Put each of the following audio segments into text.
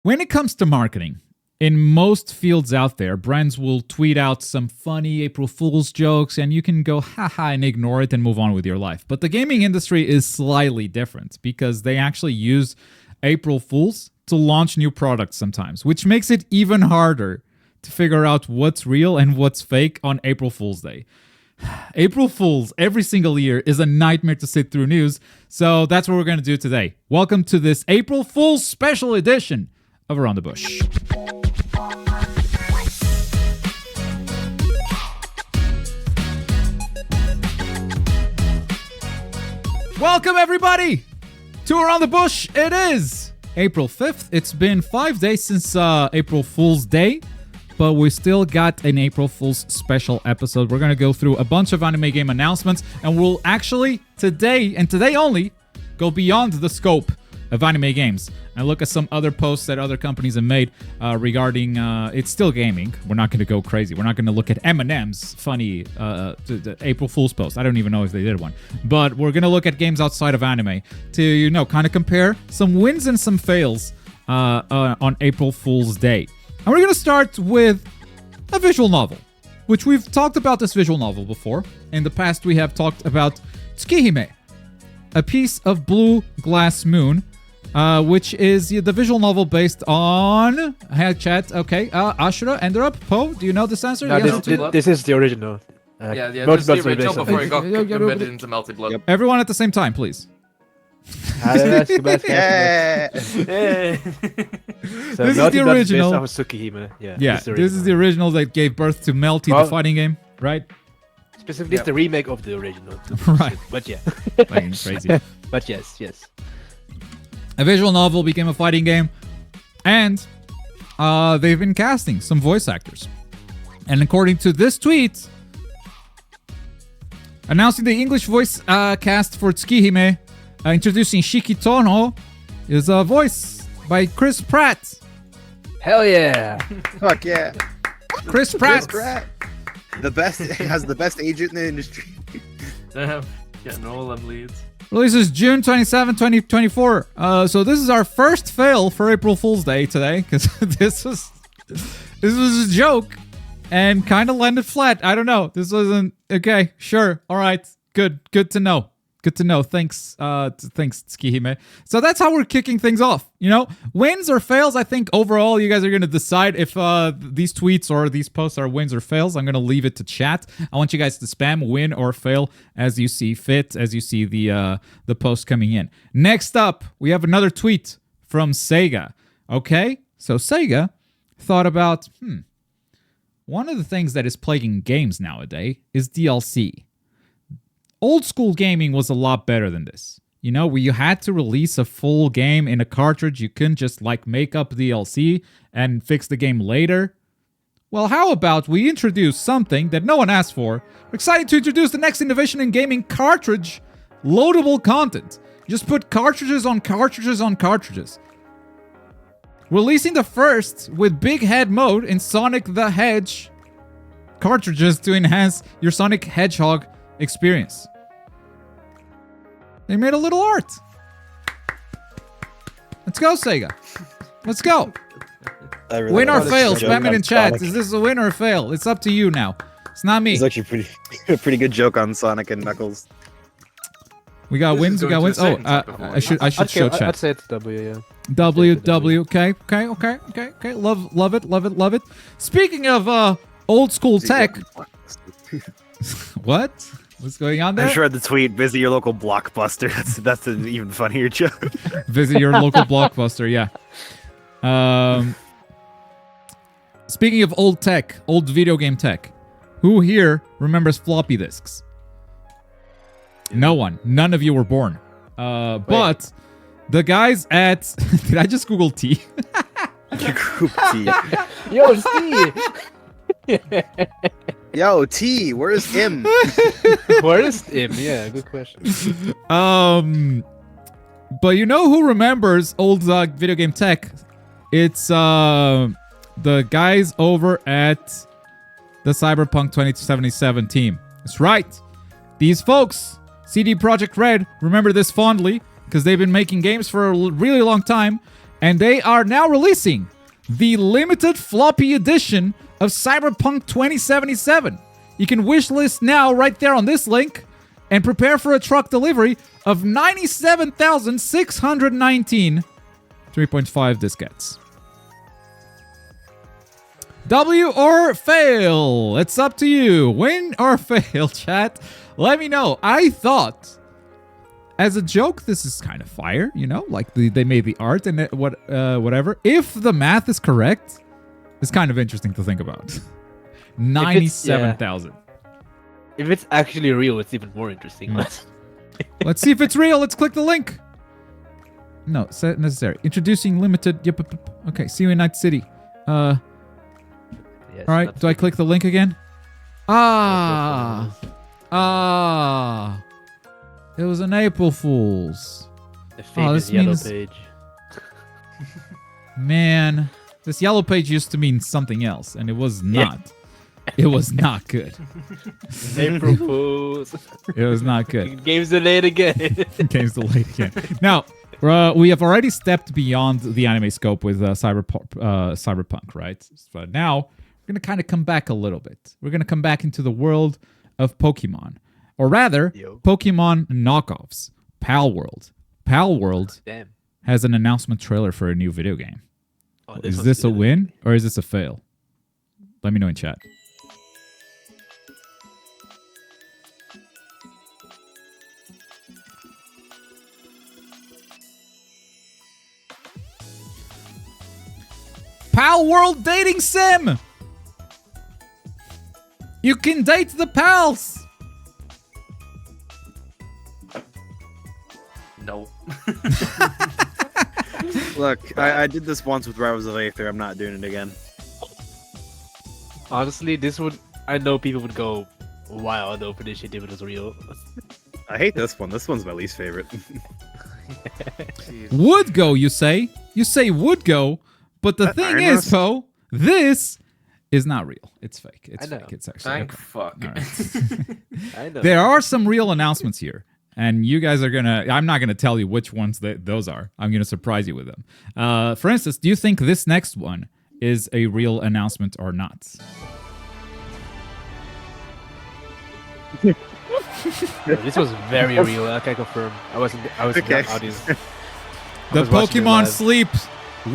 When it comes to marketing, in most fields out there, brands will tweet out some funny April Fool's jokes and you can go haha and ignore it and move on with your life. But the gaming industry is slightly different because they actually use April Fools to launch new products sometimes, which makes it even harder to figure out what's real and what's fake on April Fool's Day. April Fools every single year is a nightmare to sit through news, so that's what we're going to do today. Welcome to this April Fool's special edition of Around the Bush. Welcome everybody to Around the Bush. It is April 5th. It's been 5 days since April Fool's Day, but we still got an April Fool's special episode. We're going to go through a bunch of anime game announcements, and we'll actually today, and today only, go beyond the scope of anime games and look at some other posts that other companies have made regarding it's still gaming. We're not going to go crazy. We're not going to look at Eminem's funny the April Fool's post. I don't even know if they did one, but we're going to look at games outside of anime to kind of compare some wins and some fails on April Fool's Day. And we're going to start with a visual novel, which we've talked about this visual novel before. In the past, we have talked about Tsukihime, a piece of blue glass moon, which is the visual novel based on... Hey, chat. Okay. Ashura, Enderup, Poe, do you know this answer? No, Yes? this is the original. This is the original before it got embedded into Melted Blood. Yep. Everyone at the same time, please. Yeah. So this is the original. This is the original that gave birth to Melty, the fighting game, right? Specifically, it's the remake of the original. Right. But yeah. Crazy. But yes. A visual novel became a fighting game, and they've been casting some voice actors. And according to this tweet, announcing the English voice cast for Tsukihime, introducing Shiki Tono, is a voice by Chris Pratt. Hell yeah! Fuck yeah! Chris Pratt. The best has the best agent in the industry. Getting all them leads. Releases June 27, 2024. So this is our first fail for April Fool's Day today, because this was a joke and kind of landed flat. I don't know. This wasn't okay. Sure. All right. Good to know. Good to know. Thanks, Tsukihime. So that's how we're kicking things off. Wins or fails. I think overall, you guys are going to decide if these tweets or these posts are wins or fails. I'm going to leave it to chat. I want you guys to spam win or fail as you see fit, as you see the post coming in. Next up, we have another tweet from Sega. Okay, so Sega thought about one of the things that is plaguing games nowadays is DLC. Old school gaming was a lot better than this. Where you had to release a full game in a cartridge. You couldn't just make up DLC and fix the game later. Well, how about we introduce something that no one asked for? We're excited to introduce the next innovation in gaming: cartridge loadable content. You just put cartridges on cartridges on cartridges. Releasing the first with Big Head mode in Sonic the Hedge cartridges to enhance your Sonic Hedgehog experience. They made a little art. Let's go, Sega. Let's go. Win or fail? Spam it in chat. Is this a win or a fail? It's up to you now. It's not me. It's actually a pretty good joke on Sonic and Knuckles. We got wins. We got wins. Oh, I should show chat. I'd say it's W. Yeah. W. Okay. Love it. Speaking of old school tech. What? What's going on there? I just read the tweet. Visit your local Blockbuster. That's an even funnier joke. Visit your local Blockbuster. Yeah. Speaking of old tech, old video game tech, who here remembers floppy disks? No one. None of you were born. But the guys at did I just Google T? Yo, Steve. Yo, T, where is M? Where is M? Yeah, good question. But who remembers old video game tech? It's the guys over at the Cyberpunk 2077 team. That's right. These folks, CD Projekt Red, remember this fondly because they've been making games for a really long time. And they are now releasing the limited floppy edition of Cyberpunk 2077. You can wishlist now right there on this link and prepare for a truck delivery of 97,619 3.5 diskettes. W or fail? It's up to you. Win or fail, chat? Let me know. I thought, as a joke, this is kind of fire, you know? Like, they made the art and whatever. If the math is correct, it's kind of interesting to think about. 97,000. If it's actually real, it's even more interesting. Let's see if it's real. Let's click the link. No, set necessary. Introducing limited. Yep. Okay, see you in Night City. Yes, all right, do I click the link again? It was an April Fool's. The famous yellow page. Man, this yellow page used to mean something else, and it was not. It was not good. April Fools. It was not good. Game's delayed again. Game's delayed again. Now, we have already stepped beyond the anime scope with Cyberpunk, right? But now, we're going to kind of come back a little bit. We're going to come back into the world of Pokemon. Or rather, Pokemon knockoffs. Pal World. Pal World has an announcement trailer for a new video game. Oh, is this a win or is this a fail? Let me know in chat. Pal World dating sim! You can date the pals! No. Look, I did this once with Rivals of Aether. I'm not doing it again. Honestly, I know people would go wild open initiative if it was real. I hate this one. This one's my least favorite. Would go, you say? You say would go, but the thing is, Poe, this is not real. It's fake. It's fake. It's actually Thank fuck. Right. I know. There are some real announcements here. And you guys are I'm not gonna tell you which ones those are. I'm gonna surprise you with them. For instance, do you think this next one is a real announcement or not? This was very real. I can confirm. I was Okay. in the audience. The Pokemon Sleep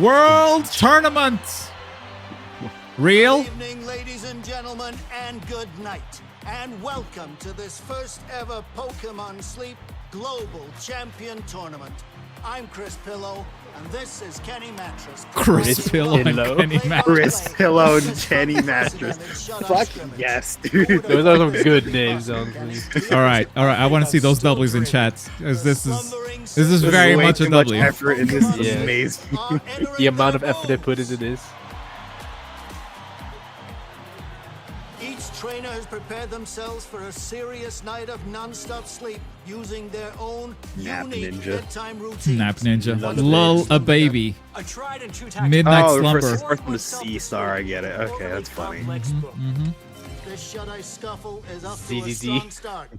World Tournament. Real? Good evening, ladies and gentlemen, and good night. And welcome to this first ever Pokemon Sleep Global Champion Tournament. I'm Chris Pillow, and this is Kenny Mattress. Chris Pillow and Kenny Mattress. Chris Pillow and Kenny Mattress. Fuck yes, dude. Those are some good names, honestly. All right. I want to see those W's in chat. This is very way much a too much W. effort in this is Yeah. amazing. The amount of effort they put into this. Each trainer has prepared themselves for a serious night of non-stop sleep using their own Nap unique Ninja. bedtime routine. Nap Ninja. Lull a baby. A tried and true tactic. Midnight Oh, slumber. first one to C-Star, I get it. Okay, that's funny. This shut-eye scuffle is up to a CDD. strong start.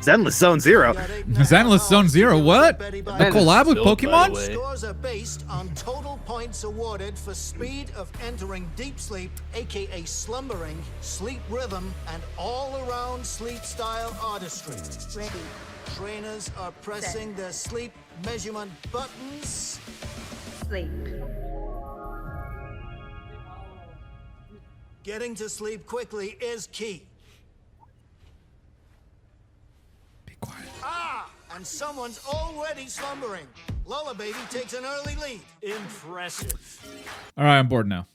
Zenless Zone Zero. Zenless Zone Zero, what? A collab with Dope, by the Pokemon? way. Scores are based on total points awarded for speed of entering deep sleep, aka slumbering, sleep rhythm, and all-around sleep style artistry. Ready. Trainers are pressing their sleep measurement buttons. Sleep. Getting to sleep quickly is key. Be quiet. And someone's already slumbering. Lola Baby takes an early lead. Impressive. All right, I'm bored now.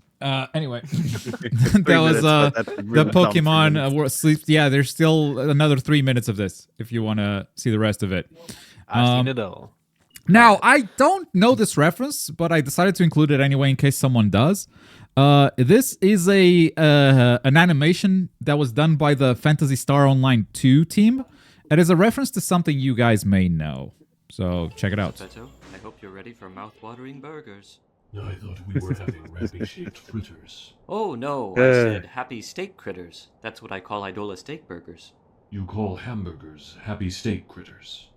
Anyway, that was that's the really dumb Pokemon World Sleep. Yeah, there's still another 3 minutes of this if you want to see the rest of it. I've seen it all. Now, I don't know this reference, but I decided to include it anyway in case someone does. This is an animation that was done by the Phantasy Star Online 2 team. It is a reference to something you guys may know. So check it out. Beto, I hope you're ready for mouth-watering burgers. I thought we were having rabbit-shaped fritters. Oh no, I said happy steak critters. That's what I call Idola steak burgers. You call hamburgers happy steak critters.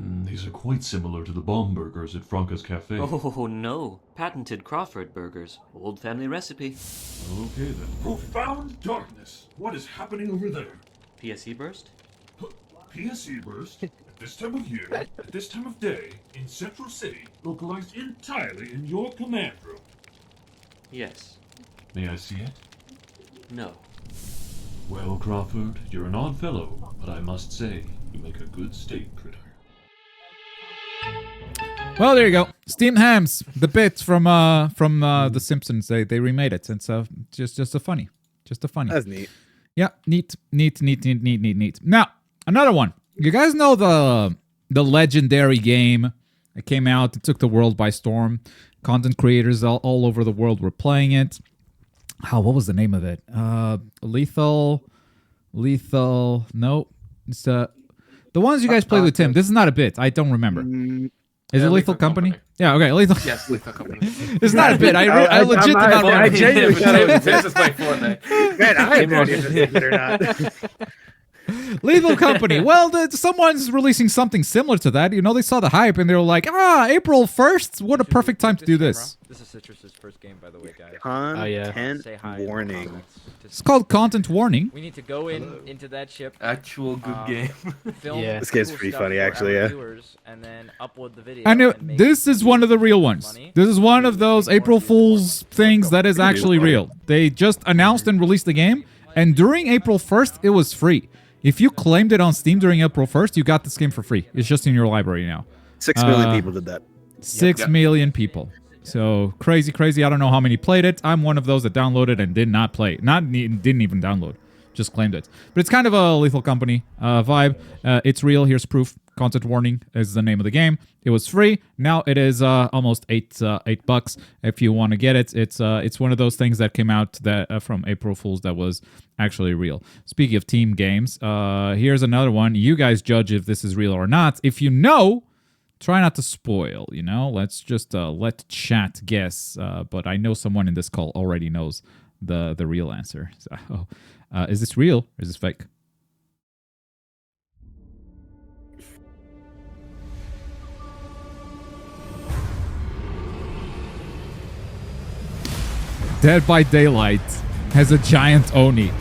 These are quite similar to the bomb burgers at Franca's Cafe. Oh, no. Patented Crawford burgers. Old family recipe. Okay then. Profound darkness. What is happening over there? PSE burst? PSE burst at this time of year, at this time of day, in Central City, localized entirely in your command room. Yes. May I see it? No. Well, Crawford, you're an odd fellow, but I must say, you make a good steak critter. Well, there you go. Steam Hams, the bit from The Simpsons. They remade it. It's just a funny. That's neat. Yeah, neat. Now, another one. You guys know the legendary game that came out. It took the world by storm. Content creators all over the world were playing it. What was the name of it? Lethal. No, it's the ones you guys played with Tim. This is not a bit. I don't remember. Is it Lethal Company? Yeah, okay, Lethal. Yes, Lethal Company. It's not a bit. I legit did not remember. I genuinely thought it was This is my Fortnite. Man, I have no idea if it's it or not. Lethal Company. Well, someone's releasing something similar to that. You know, they saw the hype and they were like, April 1st? What a perfect time to do this. This is Citrus's first game, by the way, guys. Content Say hi. warning. It's called Content Warning. We need to go into that ship. Actual good game. Film Yeah. This game's cool pretty stuff funny, for actually, our yeah. viewers, and then upload the video. I know and make this is one of the real ones. money. This is one of those April Fool's things that is actually real. They just announced and released the game, and during April 1st, it was free. If you claimed it on Steam during April 1st, you got this game for free. It's just in your library now. 6 million people did that. 6 million people. So crazy. I don't know how many played it. I'm one of those that downloaded and did not play. Didn't even download. Just claimed it. But it's kind of a Lethal Company vibe. It's real. Here's proof. Content Warning is the name of the game. It was free. Now it is almost $8 if you want to get it. It's one of those things that came out that from April Fools that was actually real. Speaking of team games, here's another one. You guys judge if this is real or not. If you know, try not to spoil, you know? Let's just let chat guess. But I know someone in this call already knows the real answer. So, is this real or is this fake? Dead by Daylight has a giant Oni.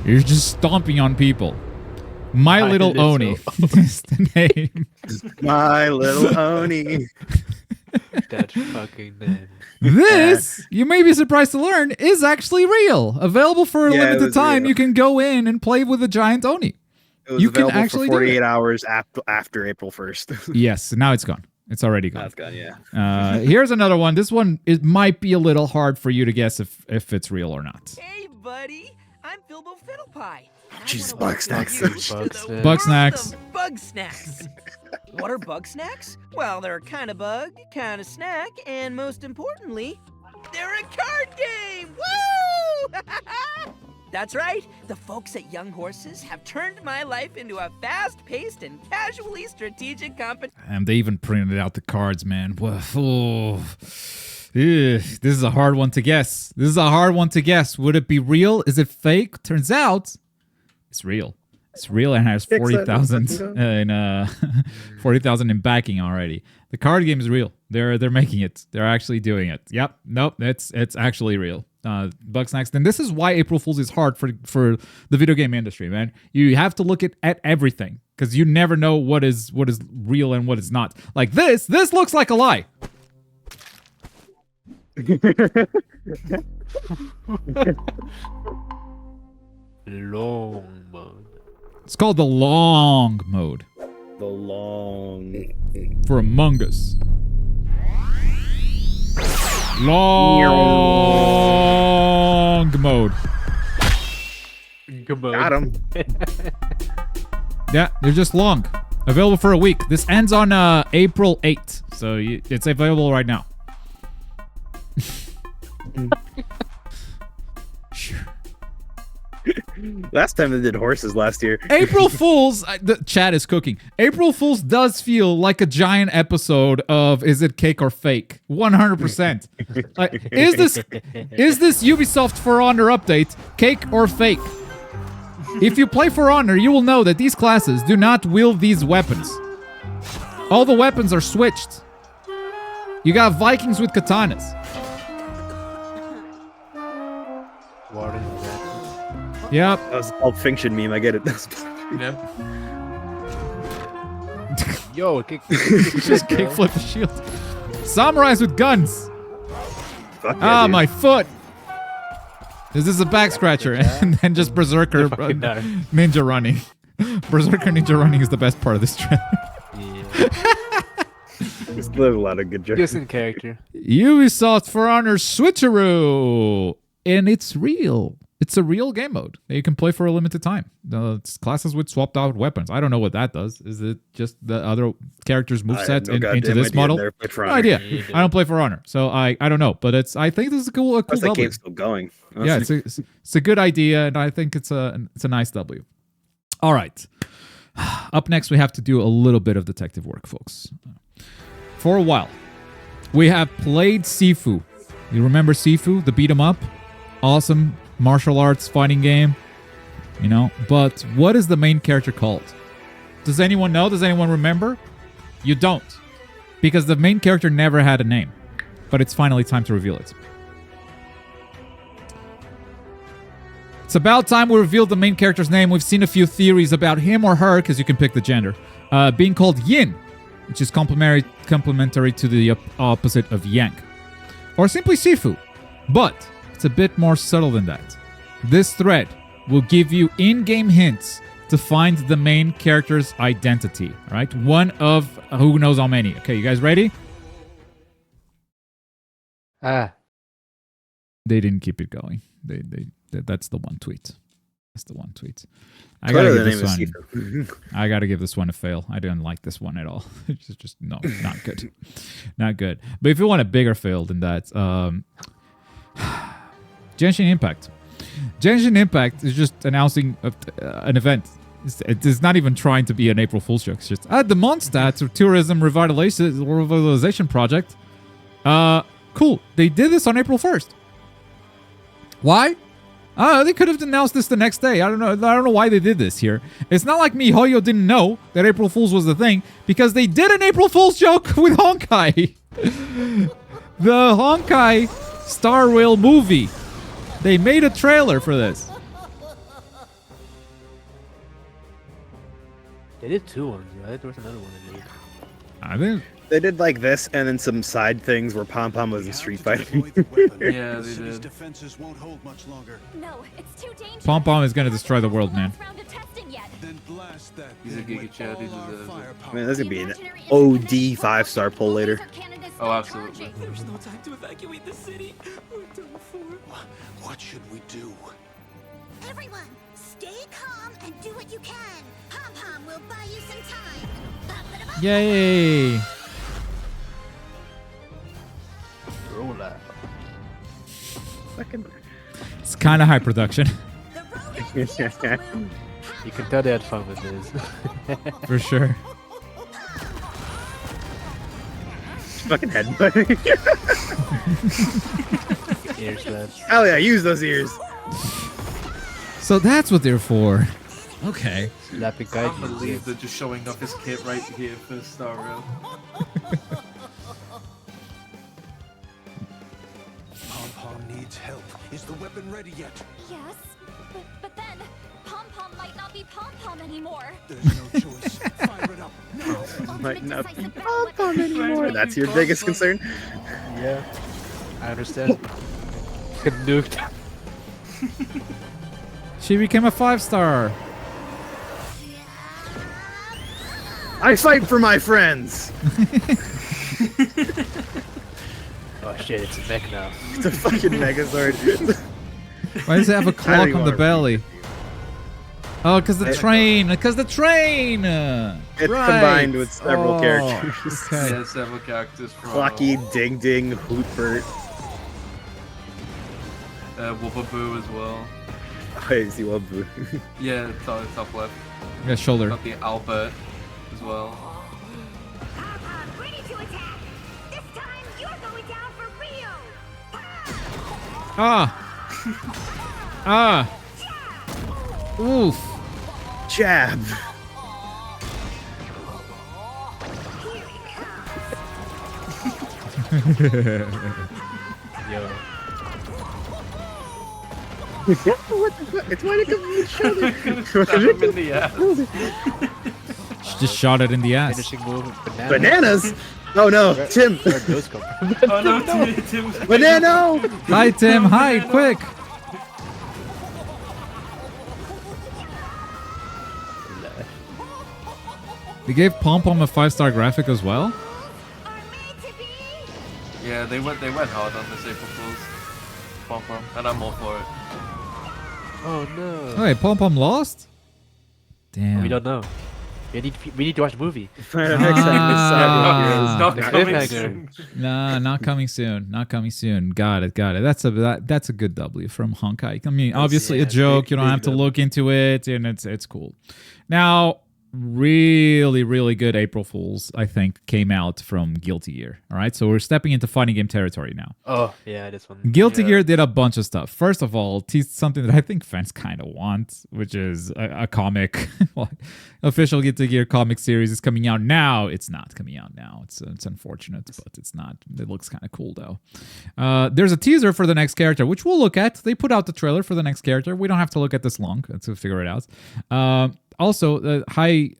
You're just stomping on people. My Little Oni is the name. My Little Oni. That fucking name. This, you may be surprised to learn, is actually real. Available for a Yeah, it limited was time. real. You can go in and play with a giant Oni. It was You can available actually do for it. 48 hours after April 1st. Yes, now it's gone. It's already gone. That's gone, yeah. Here's another one. This one, it might be a little hard for you to guess if it's real or not. Hey, buddy, I'm Bilbo Fiddlepie. Jesus, bug snacks. Bug snacks. Bug snacks. What are bug snacks? Well, they're kind of bug, kind of snack, and most importantly, they're a card game. Woo! That's right. The folks at Young Horses have turned my life into a fast-paced and casually strategic competition. And they even printed out the cards, man. Whoa. Oh. This is a hard one to guess. Would it be real? Is it fake? Turns out it's real. It's real and has 40,000 in 40,000 in backing already. The card game is real. They're making it. They're actually doing it. Yep. Nope. It's actually real. Bug snacks. Then this is why April Fools is hard for the video game industry, man. You have to look at everything because you never know what is real and what is not. Like this looks like a lie. Long mode. It's called the long mode The long. for Among Us. Long mode. Got him. Yeah, they're just long. Available for a week. This ends on April 8th, so it's available right now. Sure. Last time they did horses last year. April Fools, the chat is cooking. April Fools does feel like a giant episode of Is It Cake or Fake? 100%. Like, is this Ubisoft For Honor update cake or fake? If you play For Honor, you will know that these classes do not wield these weapons. All the weapons are switched. You got Vikings with katanas. Water. Yep. That was a Pulp Fiction meme. I get it. Yeah. Yo, kick. Just kickflip the shield. Samurais with guns. Fuck yeah, dude. My foot. This is a back scratcher, and then just Berserker ninja running. Berserker ninja running is the best part of this trailer. There's a lot of good jokes. Just in character. Ubisoft For Honor switcheroo, and it's real. It's a real game mode that you can play for a limited time. It's classes with swapped out weapons. I don't know what that does. Is it just the other characters' moveset into this model? No idea. I don't play For Honor, so I don't know. But I think this is a cool That W. game's still going. Yeah, it's a good idea, and I think it's a nice W. All right. Up next, we have to do a little bit of detective work, folks. For a while, we have played Sifu. You remember Sifu, the beat 'em up? Awesome martial arts fighting game, you know, but what is the main character called? Does anyone know? Does anyone remember? You don't, because the main character never had a name, but it's finally time to reveal it. It's about time we revealed the main character's name. We've seen a few theories about him or her, because you can pick the gender, being called Yin, which is complementary to the opposite of Yang, or simply Sifu, but it's a bit more subtle than that. This thread will give you in-game hints to find the main character's identity, right? One of who knows how many. Okay, you guys ready? They didn't keep it going. That's the one tweet. That's the one tweet. I gotta give this one. I gotta give this one a fail. I didn't like this one at all. It's just no, not good, not good. But if you want a bigger fail than that, Genshin Impact. Genshin Impact is just announcing an event. It's not even trying to be an April Fool's joke. It's just the Mondstadt or Tourism Revitalization Project. Cool. They did this on April 1st. Why? They could have announced this the next day. I don't know why they did this here. It's not like MiHoYo didn't know that April Fool's was the thing, because they did an April Fool's joke with Honkai. The Honkai Star Rail movie. They made a trailer for this. They did 2 ones, right? There was another one they did. I think They did like this, and then some side things where Pom Pom was in Street Fighter. Yeah, they did. No, it's too dangerous. Pom Pom is gonna destroy the world, man. He's a Giga Chad. He's a Man, that's gonna be an OD 5-star pull later. Oh, absolutely. There's no time to evacuate the city. We're done for. What should we do? Everyone, stay calm and do what you can. Pom Pom will buy you some time. Yay! Roll out. It's kind of high production. You can tell they had fun with this. For sure. Fucking headbutt. Ears left. Hell yeah, use those ears. So that's what they're for. Okay. Slapping I can't kaiju. believe they're just showing off his kit right here for Star Rail. Pom Pom needs help. Is the weapon ready yet? Yes, but then Pom Pom might not be Pom Pom anymore. There's no choice. Fire it up now. Might not be Pom Pom anymore. That's your biggest concern? Yeah. I understand. Get nuked. She became a 5-star. I fight for my friends. Oh shit, it's a mech now. It's a fucking Megazord. Why does it have a clock on the belly? Oh, because the train. Because the train. It's Right. combined with several characters. Okay. Yeah, several characters from Clocky, Ding Ding, Hootbert. Whoopaboo as well. Oh, you see Wabu. Yeah, top left. Yeah, shoulder. Got the Albert as well. Pom Pom, ready to attack. This time you're going down for real. Ah. Ah. Oof. Jab. Yo. What the fuck? It's why it comes in the shoulder. Stab him in the ass. She just shot it in the ass. Finishing move. Bananas? Oh no, Tim. Where'd those come from? Oh no, Tim. Banana! Hi, Tim. Hi, quick. They gave Pom Pom a 5-star graphic as well. Yeah, they went hard on this April Fool's. Pom-pom, and I'm all for it. Oh no. Oh, wait, Pom Pom lost? Damn. We don't know. We need to watch the movie. It's not coming Cliffhanger. soon. Nah, not coming soon. Not coming soon. Got it. That's a good W from Honkai. I mean, obviously a joke. You don't have to look into it, and it's cool. Now, really good April Fools, I think, came out from Guilty Gear. All right, so we're stepping into fighting game territory now. Oh yeah, this one. Guilty Gear did a bunch of stuff. First of all, teased something that I think fans kind of want, which is a comic. Official Guilty Gear comic series is coming out now. It's not coming out now. It's unfortunate, but it's not. It looks kind of cool though. There's a teaser for the next character, which we'll look at. They put out the trailer for the next character. We don't have to look at this long to figure it out. Also, high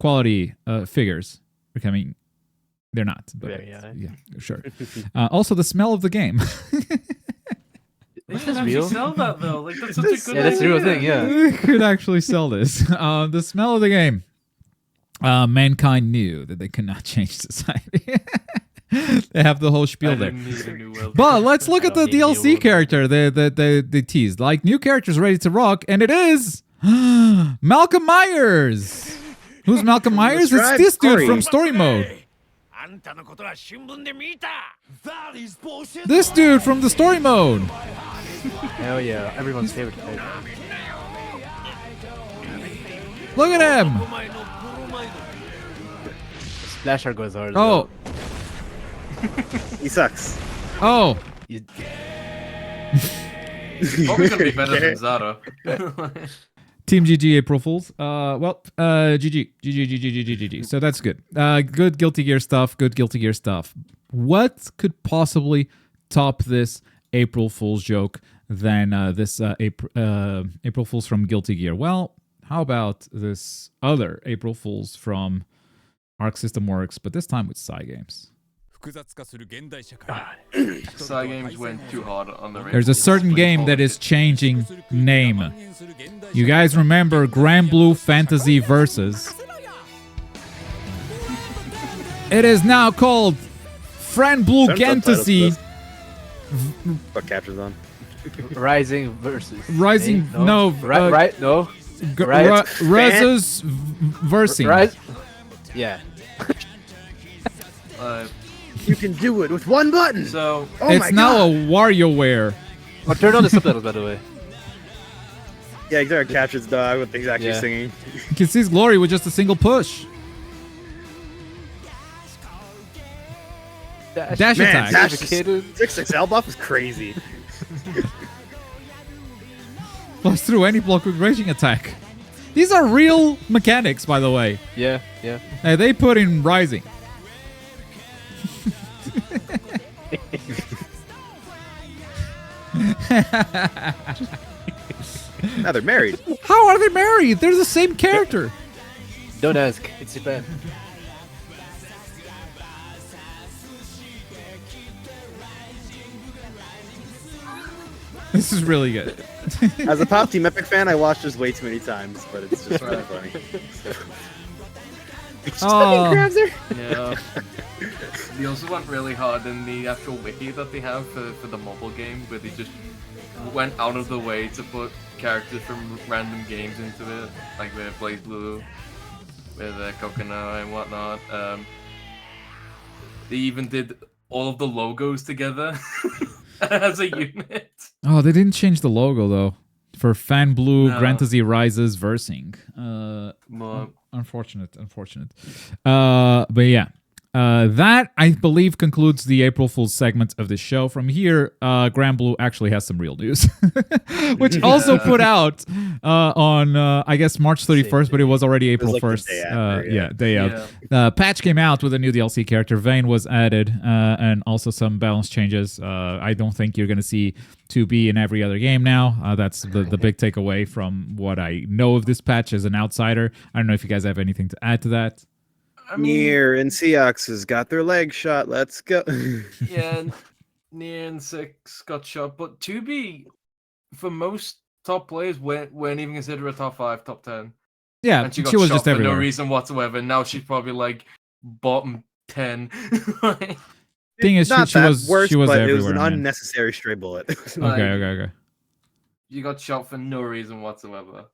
quality figures are coming. They're not, but yeah, sure. Also, the smell of the game. Is Can this actually real? sell that though? Like that's such a good Yeah, that's the idea. real thing. Yeah. We could actually sell this. The smell of the game. Mankind knew that they could not change society. They have the whole spiel I there. didn't need a new world. But let's look at the don't need a new DLC world. character they teased. Like, new characters ready to rock, and it is Malcolm Myers. Who's Malcolm Myers? It's right, this dude Corey. from Story Mode. This dude from the Story Mode. Hell yeah, everyone's favorite character. Look at him. Splasher goes hard. Oh, He sucks. oh. You- Probably gonna be better than Zara. Team GG April Fools. GG. So that's good. Good Guilty Gear stuff. What could possibly top this April Fool's joke than this April Fools from Guilty Gear? Well, how about this other April Fools from Arc System Works, but this time with Psy Games? Psy Games went too hard on the There's a certain game that is changing name. You guys remember Granblue Fantasy Versus? It is now called Granblue Fantasy. What captures on? Rising versus. Rising. Hey, No. Right? No. Right. Versus Versing. Right. Yeah. You can do it with one button. So Oh It's my now God. a WarioWare. Oh, turn on the subtitles, by the way. Yeah, there are captions though. I would think he's actually Yeah. singing. You can see his glory with just a single push. Dash Man, attack. Dash Educated. 6XL buff is crazy. Plus through any block with raging attack. These are real mechanics, by the way. Yeah. They put in Rising. Now they're married. How are they married? They're the same character. Don't ask. It's Japan. This is really good. As a Pop Team Epic fan, I watched this way too many times, but it's just kind of funny. He just fucking grabs her. yeah. They also went really hard in the actual wiki that they have for the mobile game, where they just went out of the way to put characters from random games into it, like with Blaze Blue, with Coconut and whatnot. They even did all of the logos together as a unit. Oh, they didn't change the logo though. For Fan Blue, No. Fantasy Rises Versing. Well, Unfortunate. But yeah. That, I believe, concludes the April Fool's segment of the show. From here, Granblue actually has some real news, which also put out on, I guess, March 31st, but it was already April like the 1st. day after, Day of. Patch came out with a new DLC character. Vayne was added, and also some balance changes. I don't think you're going to see 2B in every other game now. That's the big takeaway from what I know of this patch as an outsider. I don't know if you guys have anything to add to that. Nier and Seox has got their leg shot. Let's go. Yeah, Nier and Six got shot, but 2B, for most top players, weren't even considered a top 5, top 10. Yeah, and she was shot just for everywhere. no reason whatsoever. Now she's probably like bottom 10. Thing is, Not she that was worse, everywhere. but it was an man. unnecessary stray bullet. Okay. You got shot for no reason whatsoever.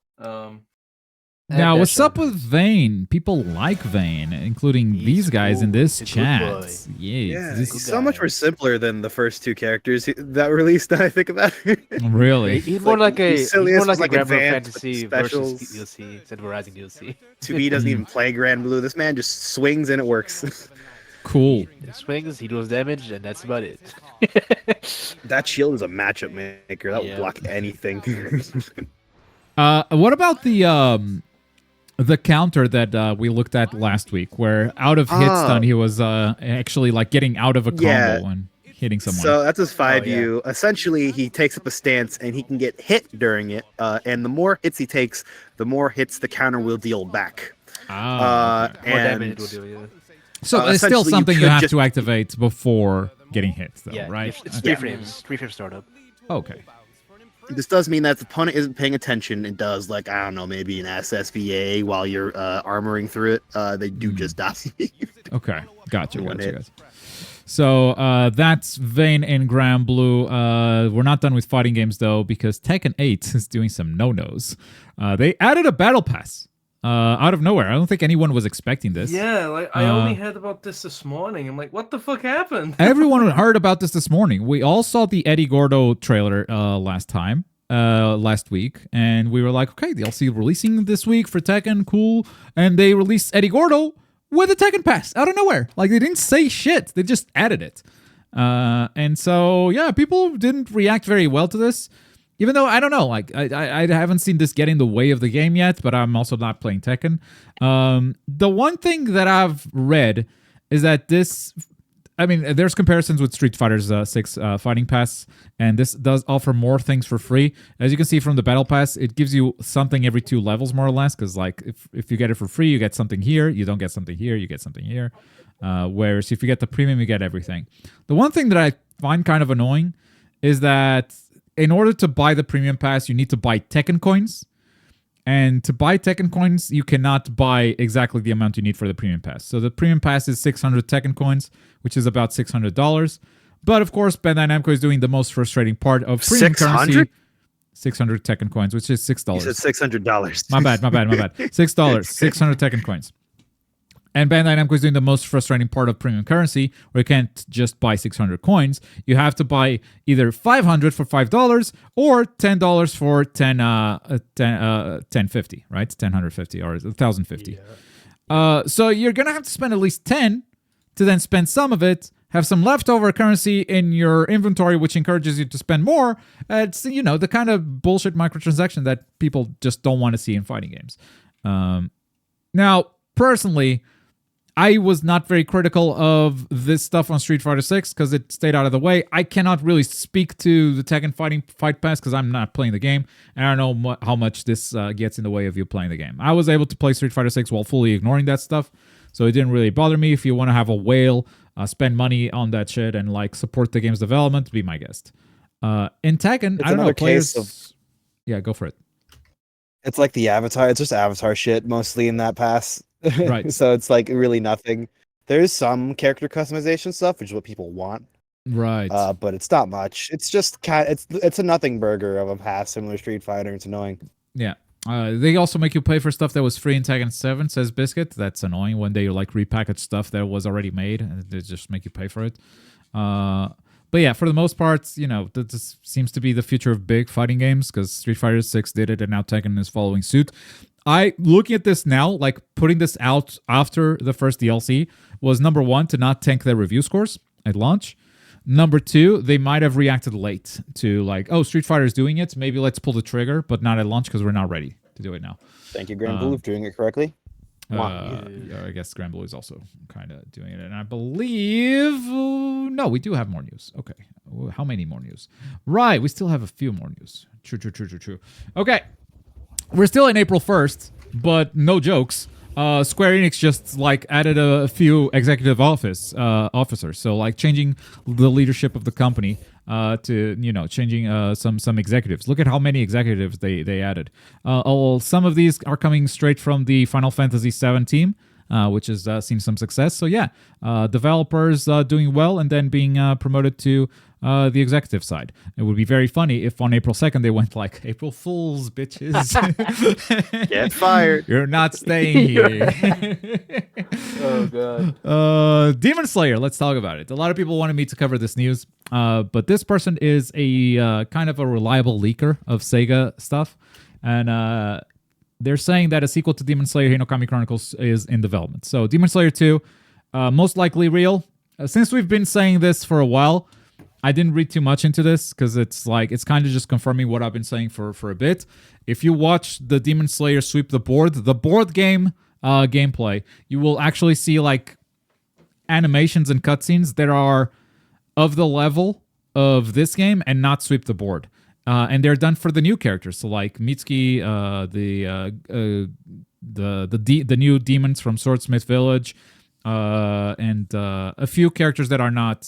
Now, what's up with Vayne? People like Vayne, including these guys in this chat. Yeah, he's so much more simpler than the first two characters that released. I think about it. Really? He's more like a Granblue advanced Fantasy specials. versus DLC instead of Rising DLC. 2B doesn't even play Granblue. This man just swings and it works. Cool. He swings, he deals damage, and that's about it. That shield is a matchup maker. That will block anything. What about the counter that we looked at last week, where out of hit stun he was actually like getting out of a combo and hitting someone? So that's his 5U. Essentially, he takes up a stance and he can get hit during it. And the more hits he takes, the more hits the counter will deal back. More damage it will do, yeah. So it's still something you have to activate before getting hit, though, right? It's 3 frames. 3 frame startup. Okay. This does mean that if the opponent isn't paying attention and does, like, I don't know, maybe an SSVA while you're armoring through it, they do just die. Okay, gotcha. So that's Vayne and Granblue. We're not done with fighting games, though, because Tekken 8 is doing some no-nos. They added a battle pass out of nowhere. I don't think anyone was expecting this. Yeah, like I only heard about this morning. I'm like, what the fuck happened? Everyone heard about this morning. We all saw the Eddie Gordo trailer last week, and we were like, okay, DLC releasing this week for Tekken, cool. And they released Eddie Gordo with a Tekken pass out of nowhere. Like, they didn't say shit. They just added it. And so, yeah, people didn't react very well to this. Even though, I don't know, like, I haven't seen this get in the way of the game yet, but I'm also not playing Tekken. The one thing that I've read is that this... I mean, there's comparisons with Street Fighter's 6 Fighting Pass, and this does offer more things for free. As you can see from the Battle Pass, it gives you something every 2 levels, more or less, because, like, if you get it for free, you get something here, you don't get something here, you get something here. Whereas if you get the premium, you get everything. The one thing that I find kind of annoying is that in order to buy the premium pass, you need to buy Tekken coins. And to buy Tekken coins, you cannot buy exactly the amount you need for the premium pass. So the premium pass is 600 Tekken coins, which is about $600. But of course, Bandai Namco is doing the most frustrating part of premium 600? currency. 600 Tekken coins, which is $6. You said $600. My bad. $6. 600 Tekken coins. And Bandai Namco is doing the most frustrating part of premium currency, where you can't just buy 600 coins. You have to buy either 500 for $5 or $10 for 1050, right? 1050 or 1050. Yeah. So you're gonna have to spend at least 10 to then spend some of it, have some leftover currency in your inventory, which encourages you to spend more. It's, you know, the kind of bullshit microtransaction that people just don't want to see in fighting games. Now, personally, I was not very critical of this stuff on Street Fighter 6 because it stayed out of the way. I cannot really speak to the Tekken Fight Pass because I'm not playing the game, and I don't know how much this gets in the way of you playing the game. I was able to play Street Fighter 6 while fully ignoring that stuff, so it didn't really bother me. If you want to have a whale, spend money on that shit and like support the game's development, be my guest. In Tekken, I don't know, players... Yeah, go for it. It's like the Avatar. It's just Avatar shit mostly in that pass. Right. So it's like really nothing. There's some character customization stuff, which is what people want. Right. But it's not much. It's just it's a nothing burger of a pass similar to Street Fighter. It's annoying. Yeah. They also make you pay for stuff that was free in Tekken 7, says Biscuit. That's annoying when they like repackage stuff that was already made and they just make you pay for it. But yeah, for the most part, you know, this seems to be the future of big fighting games because Street Fighter 6 did it and now Tekken is following suit. I looking at this now, like putting this out after the first DLC was number one to not tank their review scores at launch. Number two, they might have reacted late to like, oh, Street Fighter is doing it. Maybe let's pull the trigger, but not at launch because we're not ready to do it now. Thank you, Granblue, for doing it correctly. I guess Granblue is also kind of doing it. And I believe... no, we do have more news. Okay. How many more news? Right, we still have a few more news. True. Okay. We're still in April 1st, but no jokes. Square Enix just like added a few executive officers. So like changing the leadership of the company to changing some executives. Look at how many executives they added. Some of these are coming straight from the Final Fantasy VII team, which has seen some success. So yeah, developers doing well and then being promoted to the executive side. It would be very funny if on April 2nd they went like, April Fools, bitches. Get fired. You're not staying here. Oh, God. Demon Slayer, let's talk about it. A lot of people wanted me to cover this news, but this person is a kind of a reliable leaker of Sega stuff. And they're saying that a sequel to Demon Slayer Hinokami Chronicles is in development. So Demon Slayer 2, most likely real. Since we've been saying this for a while, I didn't read too much into this because it's kind of just confirming what I've been saying for a bit. If you watch the Demon Slayer Sweep the board game gameplay, you will actually see like animations and cutscenes that are of the level of this game and not Sweep the Board. And they're done for the new characters. So like Mitsuki, the new demons from Swordsmith Village, and a few characters that are not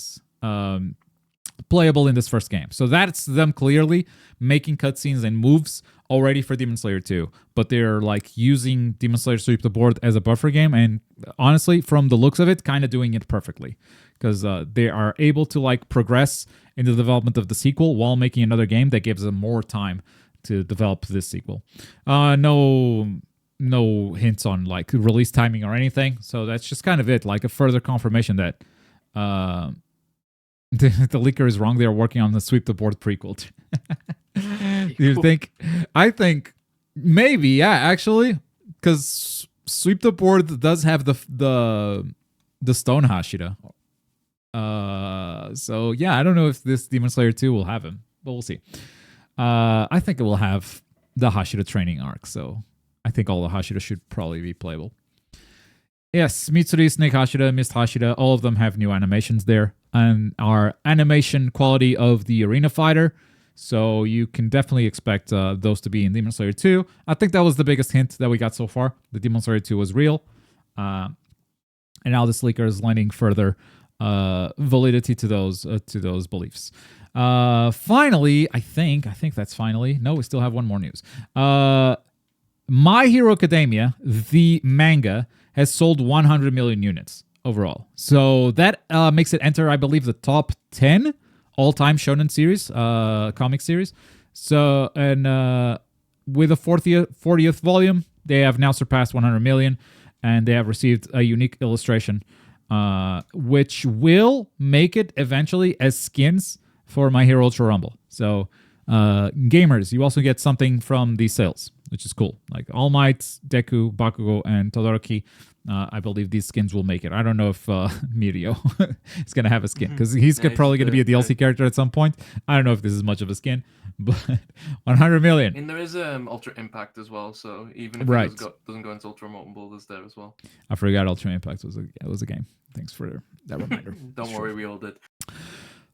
playable in this first game. So that's them clearly making cutscenes and moves already for Demon Slayer 2. But they're like using Demon Slayer Sweep the Board as a buffer game. And honestly, from the looks of it, kind of doing it perfectly. Because they are able to like progress in the development of the sequel while making another game that gives them more time to develop this sequel. No hints on like release timing or anything. So that's just kind of it. Like a further confirmation that the leaker is wrong. They are working on the Sweep the Board prequel. Do you think? I think maybe, yeah, actually, because Sweep the Board does have the Stone Hashira. So yeah, I don't know if this Demon Slayer 2 will have him, but we'll see. I think it will have the Hashira training arc. So I think all the Hashira should probably be playable. Yes, Mitsuri, Snake Hashira, Mist Hashira, all of them have new animations there and are animation quality of the Arena Fighter. So you can definitely expect those to be in Demon Slayer 2. I think that was the biggest hint that we got so far. The Demon Slayer 2 was real. And now this leaker is lending further validity to those beliefs. Finally, I think that's finally. No, we still have one more news. My Hero Academia, the manga, has sold 100 million units overall. So that makes it enter, I believe, the top 10 all-time shonen series, comic series. So, and with a 40th volume, they have now surpassed 100 million, and they have received a unique illustration, which will make it eventually as skins for My Hero Ultra Rumble. So, gamers, you also get something from these sales, which is cool. Like All Might, Deku, Bakugo, and Todoroki. I believe these skins will make it. I don't know if Mirio is going to have a skin, because he's probably going to be a DLC character at some point. I don't know if this is much of a skin, but 100 million. And there is Ultra Impact as well, so even if it doesn't go into Ultra Mobile, there's there as well. I forgot Ultra Impact was a game. Thanks for that reminder. Don't worry, we all did.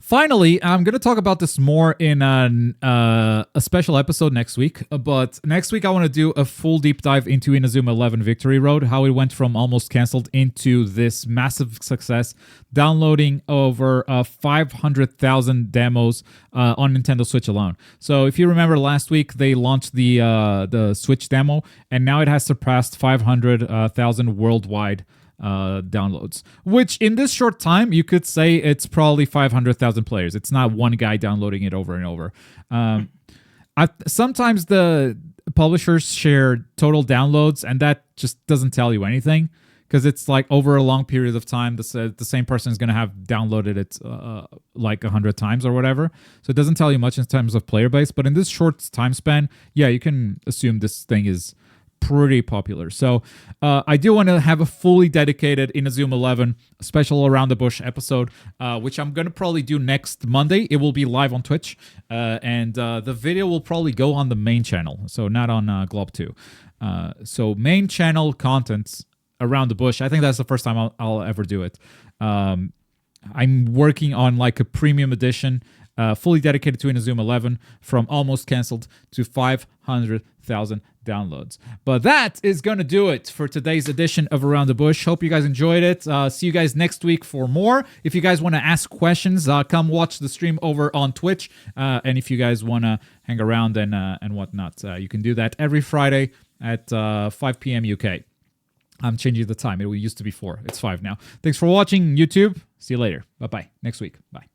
Finally, I'm going to talk about this more in a special episode next week. But next week, I want to do a full deep dive into Inazuma 11 Victory Road, how it went from almost canceled into this massive success, downloading over 500,000 demos on Nintendo Switch alone. So if you remember last week, they launched the Switch demo, and now it has surpassed 500,000 worldwide downloads, which in this short time you could say it's probably 500,000 players. It's not one guy downloading it over and over. Sometimes the publishers share total downloads, and that just doesn't tell you anything, because it's like over a long period of time the same person is going to have downloaded it like 100 times or whatever. So it doesn't tell you much in terms of player base, but in this short time span, yeah, you can assume this thing is pretty popular. So I do want to have a fully dedicated Inazuma 11 special Around the Bush episode, which I'm going to probably do next Monday. It will be live on Twitch, and the video will probably go on the main channel, so not on Glob 2. So main channel contents Around the Bush. I think that's the first time I'll ever do it. I'm working on like a premium edition, fully dedicated to Inazuma 11, from almost canceled to 500,000 downloads. But that is going to do it for today's edition of Around the Bush. Hope you guys enjoyed it. See you guys next week for more. If you guys want to ask questions, come watch the stream over on Twitch. And if you guys want to hang around and whatnot, you can do that every Friday at 5 p.m. UK. I'm changing the time. It used to be 4. It's 5 now. Thanks for watching, YouTube. See you later. Bye-bye. Next week. Bye.